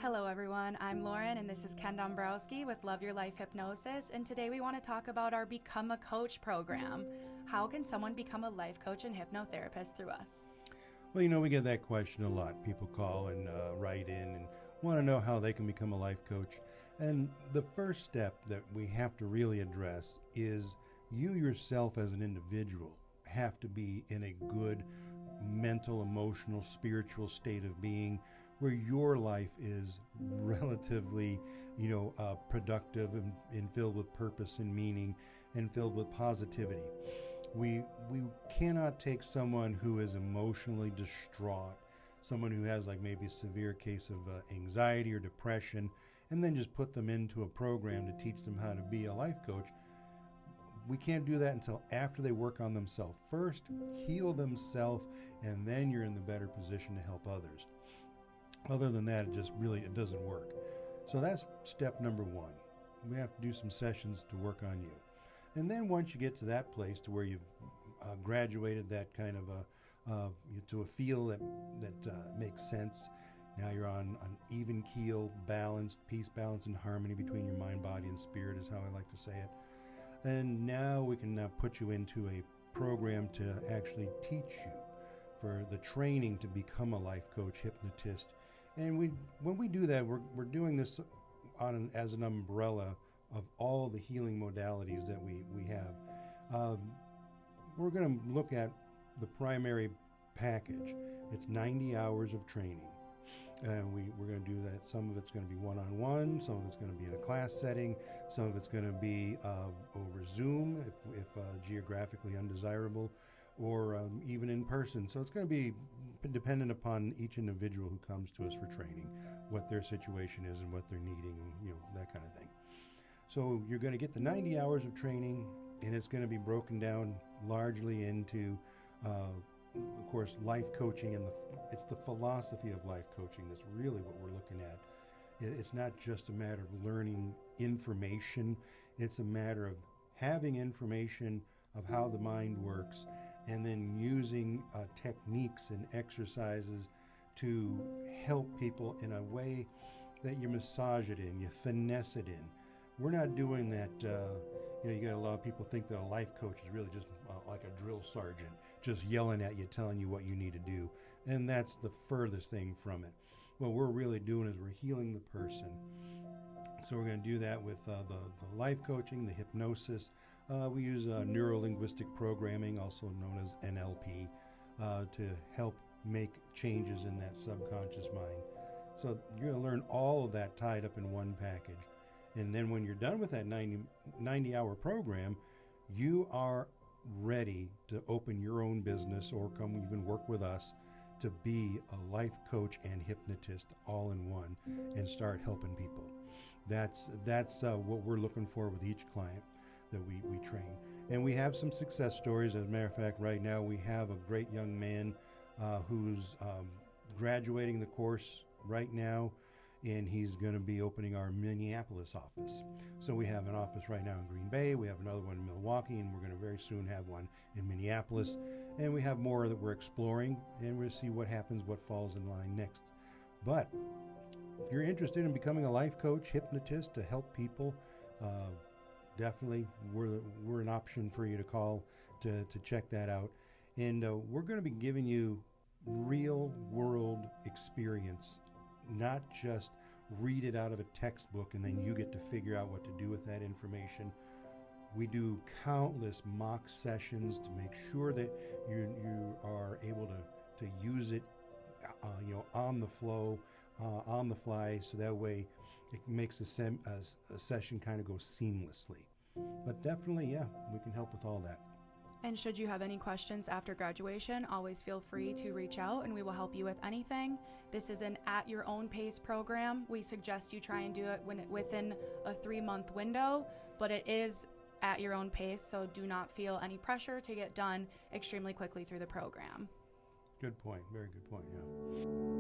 Hello everyone, I'm Lauren and this is Ken Dombrowski with Love Your Life Hypnosis, and today we want to talk about our Become a Coach program. How can someone become a life coach and hypnotherapist through us? Well, we get that question a lot. People call and write in and want to know how they can become a life coach. And the first step that we have to really address is you yourself as an individual have to be in a good mental, emotional, spiritual state of being where your life is relatively, productive and filled with purpose and meaning and filled with positivity. We cannot take someone who is emotionally distraught, someone who has like maybe a severe case of anxiety or depression, and then just put them into a program to teach them how to be a life coach. We can't do that until after they work on themselves. First, heal themselves, and then you're in the better position to help others. Other than that, it doesn't work. So that's step number one. We have to do some sessions to work on you. And then once you get to that place to where you've graduated that kind of to a feel that makes sense, now you're on an even keel, balanced, peace, balance, and harmony between your mind, body, and spirit is how I like to say it. And now we can now put you into a program to actually teach you for the training to become a life coach, hypnotist. And when we do that, we're doing this as an umbrella of all the healing modalities that we have. We're going to look at the primary package. It's 90 hours of training. And we're going to do that. Some of it's going to be one-on-one, some of it's going to be in a class setting, some of it's going to be over Zoom if geographically undesirable, or even in person. So it's going to be dependent upon each individual who comes to us for training, what their situation is and what they're needing, and that kind of thing. So you're going to get the 90 hours of training, and it's going to be broken down largely into of course, life coaching, and it's the philosophy of life coaching that's really what we're looking at. It's not just a matter of learning information, it's a matter of having information of how the mind works and then using techniques and exercises to help people in a way that you massage it in, you finesse it in. We're not doing that. You got a lot of people think that a life coach is really just like a drill sergeant, just yelling at you, telling you what you need to do. And that's the furthest thing from it. What we're really doing is we're healing the person. So we're going to do that with the life coaching, the hypnosis. We use neuro-linguistic programming, also known as NLP, to help make changes in that subconscious mind. So you're going to learn all of that tied up in one package. And then when you're done with that 90-hour program, you are ready to open your own business or come even work with us to be a life coach and hypnotist all in one and start helping people. That's what we're looking for with each client that we train. And we have some success stories. As a matter of fact, right now we have a great young man who's graduating the course right now, and he's going to be opening our Minneapolis office. So we have an office right now in Green Bay, we have another one in Milwaukee, and we're going to very soon have one in Minneapolis. And we have more that we're exploring, and we'll see what happens, what falls in line next. But if you're interested in becoming a life coach, hypnotist to help people, definitely we're an option for you to call to check that out. And we're going to be giving you real world experience, not just read it out of a textbook and then you get to figure out what to do with that information. We do countless mock sessions to make sure that you are able to use it on the flow, on the fly, so that way it makes a session kind of go seamlessly. But definitely, yeah, we can help with all that. And should you have any questions after graduation, always feel free to reach out and we will help you with anything. This is an at your own pace program. We suggest you try and do it within a 3-month window, but it is at your own pace, so do not feel any pressure to get done extremely quickly through the program. Good point. Very good point, yeah.